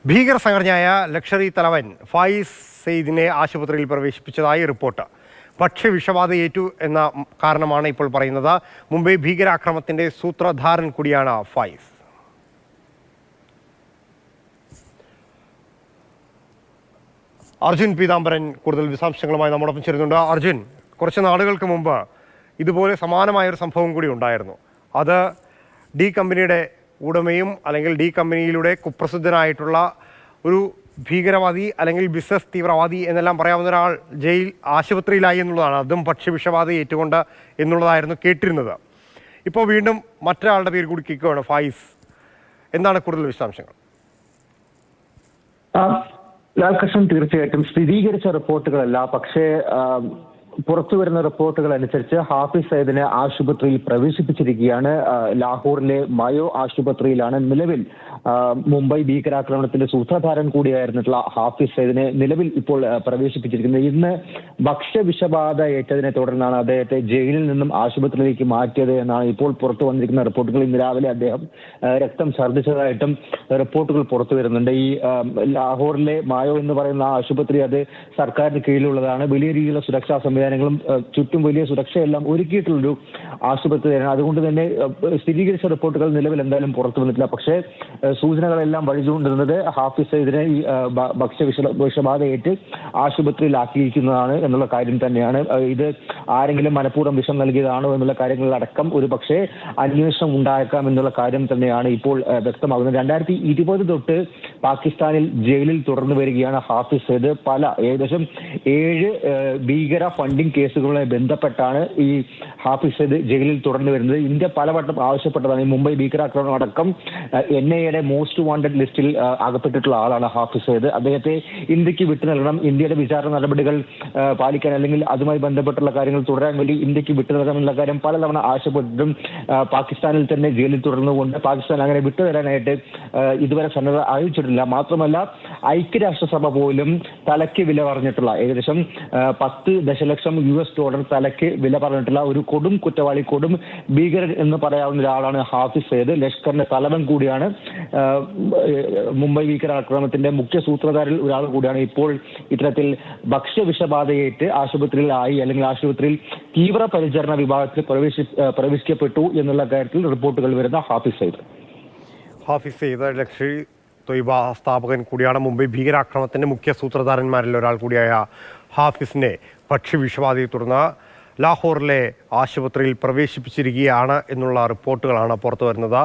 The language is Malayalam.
ഭീകര സംഘടനയായ ലഷ്കർ-ഇ തലവൻ ഫായിസ് സയ്യിദിനെ ആശുപത്രിയിൽ പ്രവേശിപ്പിച്ചതായി റിപ്പോർട്ട്. ഭക്ഷ്യവിഷബാധയേറ്റു എന്ന കാരണമാണ് ഇപ്പോൾ പറയുന്നത്. മുംബൈ ഭീകരാക്രമണത്തിന്റെ സൂത്രധാരൻ കൂടിയാണ് ഫായിസ്. അർജുൻ പീതാംബരൻ കൂടുതൽ വിശദാംശങ്ങളുമായി നമ്മോടൊപ്പം ചേരുന്നുണ്ട്. അർജുൻ, കുറച്ച് നാളുകൾക്ക് മുമ്പ് ഇതുപോലെ സമാനമായൊരു സംഭവം കൂടി ഉണ്ടായിരുന്നു. അത് ഡി കമ്പനിയുടെ ഉടമയും അല്ലെങ്കിൽ ഡി കമ്പനിയിലൂടെ കുപ്രസിദ്ധനായിട്ടുള്ള ഒരു ഭീകരവാദി അല്ലെങ്കിൽ ബിസിനസ് തീവ്രവാദി എന്നെല്ലാം പറയാവുന്ന ഒരാൾ ആശുപത്രിയിലായി എന്നുള്ളതാണ്. അതും ഭക്ഷ്യവിഷബാധ ഏറ്റുകൊണ്ട് എന്നുള്ളതായിരുന്നു കേട്ടിരുന്നത്. ഇപ്പോൾ വീണ്ടും മറ്റൊരാളുടെ പേര് കൂടി കേൾക്കുകയാണ്, ഫായിസ്. എന്താണ് കൂടുതൽ വിശദാംശങ്ങൾ? ലാൽകൃഷ്ണൻ, തീർച്ചയായിട്ടും സ്ഥിരീകരിച്ച റിപ്പോർട്ടുകളല്ല, പക്ഷേ പുറത്തുവരുന്ന റിപ്പോർട്ടുകൾ അനുസരിച്ച് ഹാഫിസ് സയ്യിദിനെ ആശുപത്രിയിൽ പ്രവേശിപ്പിച്ചിരിക്കുകയാണ്. ലാഹോറിലെ മയോ ആശുപത്രിയിലാണ് നിലവിൽ മുംബൈ ഭീകരാക്രമണത്തിന്റെ സൂത്രധാരൻ കൂടിയായിരുന്നിട്ടുള്ള ഹാഫിസ് സയ്യിദിനെ നിലവിൽ ഇപ്പോൾ പ്രവേശിപ്പിച്ചിരിക്കുന്നത്. ഇന്ന് ഭക്ഷ്യവിഷബാധ ഏറ്റതിനെ തുടർന്നാണ് അദ്ദേഹത്തെ ജയിലിൽ നിന്നും ആശുപത്രിയിലേക്ക് മാറ്റിയത് എന്നാണ് ഇപ്പോൾ പുറത്തു വന്നിരിക്കുന്ന റിപ്പോർട്ടുകൾ. ഇന്ന് രാവിലെ അദ്ദേഹം രക്തം ഛർദ്ദിച്ചതായിട്ടും റിപ്പോർട്ടുകൾ പുറത്തു വരുന്നുണ്ട്. ഈ ലാഹോറിലെ മായോ എന്ന് പറയുന്ന ആശുപത്രി അത് സർക്കാരിന് കീഴിലുള്ളതാണ്. വലിയ രീതിയിലുള്ള സുരക്ഷാ സംവിധാനങ്ങളും ചുറ്റും വലിയ സുരക്ഷയെല്ലാം ഒരുക്കിയിട്ടുള്ളൊരു ആശുപത്രിയാണ്. അതുകൊണ്ട് തന്നെ സ്ഥിരീകരിച്ച റിപ്പോർട്ടുകൾ നിലവിൽ എന്തായാലും പുറത്തു വന്നിട്ടില്ല. പക്ഷേ സൂചനകളെല്ലാം വഴിചൂണ്ടുന്നത് ഹാഫിസ് സയ്യിദിനെ ഈ ഭക്ഷ്യവിഷബാധയേറ്റ് ആശുപത്രിയിലാക്കിയിരിക്കുന്നതാണ് എന്നുള്ള കാര്യം തന്നെയാണ്. ഇത് ആരെങ്കിലും മനഃപൂർവ്വം വിഷം നൽകിയതാണോ എന്നുള്ള കാര്യങ്ങളിലടക്കം ഒരു പക്ഷേ അന്വേഷണം ഉണ്ടായേക്കാം എന്നുള്ള കാര്യം തന്നെയാണ് ഇപ്പോൾ വ്യക്തമാകുന്നത്. 2020 തൊട്ട് പാകിസ്ഥാനിൽ ജയിലിൽ തുടർന്നു വരികയാണ് ഹാഫിസ് സയ്യിദ്. ഏകദേശം 7 ഭീകര ഫണ്ടിംഗ് കേസുകളുമായി ബന്ധപ്പെട്ടാണ് ഈ ഹാഫിസ് സയ്യിദ് ജയിലിൽ തുടർന്നു വരുന്നത്. ഇന്ത്യ പലവട്ടം ആവശ്യപ്പെട്ടതാണ്. ഈ മുംബൈ ഭീകരാക്രമണം അടക്കം NIA മോസ്റ്റ് വാണ്ടഡ് ലിസ്റ്റിൽ അകപ്പെട്ടിട്ടുള്ള ആളാണ് ഹാഫിസ് സയ്യിദ്. അദ്ദേഹത്തെ ഇന്ത്യക്ക് വിട്ടു നൽകണം, ഇന്ത്യയുടെ വിചാരണ നടപടികൾ പാലിക്കാൻ അല്ലെങ്കിൽ അതുമായി ബന്ധപ്പെട്ടുള്ള കാര്യങ്ങൾ തുടരാൻ വേണ്ടി ഇന്ത്യക്ക് വിട്ടു നൽകണമെന്നുള്ള കാര്യം പലതവണ ആവശ്യപ്പെട്ടിട്ടും പാകിസ്ഥാനിൽ തന്നെ ജയിലിൽ തുടർന്നുകൊണ്ട് പാകിസ്ഥാൻ അങ്ങനെ വിട്ടുതരാനായിട്ട് ഇതുവരെ സന്നദ്ധ അറിയിച്ചിട്ടില്ല. മാത്രമല്ല ഐക്യരാഷ്ട്രസഭ പോലും തലയ്ക്ക് വില പറഞ്ഞിട്ടുള്ള ഏകദേശം 10 ദശലക്ഷം US ഡോളർ തലയ്ക്ക് വില പറഞ്ഞിട്ടുള്ള ഒരു കൊടും കുറ്റവാളി, കൊടും ഭീകരൻ എന്ന് പറയാവുന്ന ഒരാളാണ് ഹാഫിസ് സയ്യിദ്. ലഷ്കറിന്റെ തലവൻ കൂടിയാണ്. മുംബൈ ഭീകരാക്രമണത്തിന്റെ മുഖ്യ സൂത്രധാരിൽ ഒരാൾ കൂടിയാണ്. ഇപ്പോൾ ഇത്തരത്തിൽ ഭക്ഷ്യവിഷബാധയേറ്റ് ആശുപത്രിയിലായി അല്ലെങ്കിൽ ആശുപത്രിയിൽ തീവ്രപരിചരണ വിഭാഗത്തിൽ പ്രവേശിക്കപ്പെട്ടു എന്നുള്ള കാര്യത്തിൽ റിപ്പോർട്ടുകൾ വരുന്ന ഹാഫിസ് സയ്യിദ്. ഹാഫിസ് സയ്യിദ് ലഷ്കർ-ഇ തൊയ്ബ സ്ഥാപകൻ കൂടിയാണ്. മുംബൈ ഭീകരാക്രമണത്തിന്റെ മുഖ്യ സൂത്രധാരന്മാരിൽ ഒരാൾ കൂടിയായ ഹാഫിസിനെ ഭക്ഷ്യവിഷബാധയെ തുടർന്ന് ലാഹോറിലെ ആശുപത്രിയിൽ പ്രവേശിപ്പിച്ചിരിക്കുകയാണ് എന്നുള്ള റിപ്പോർട്ടുകളാണ് പുറത്തു വരുന്നത്.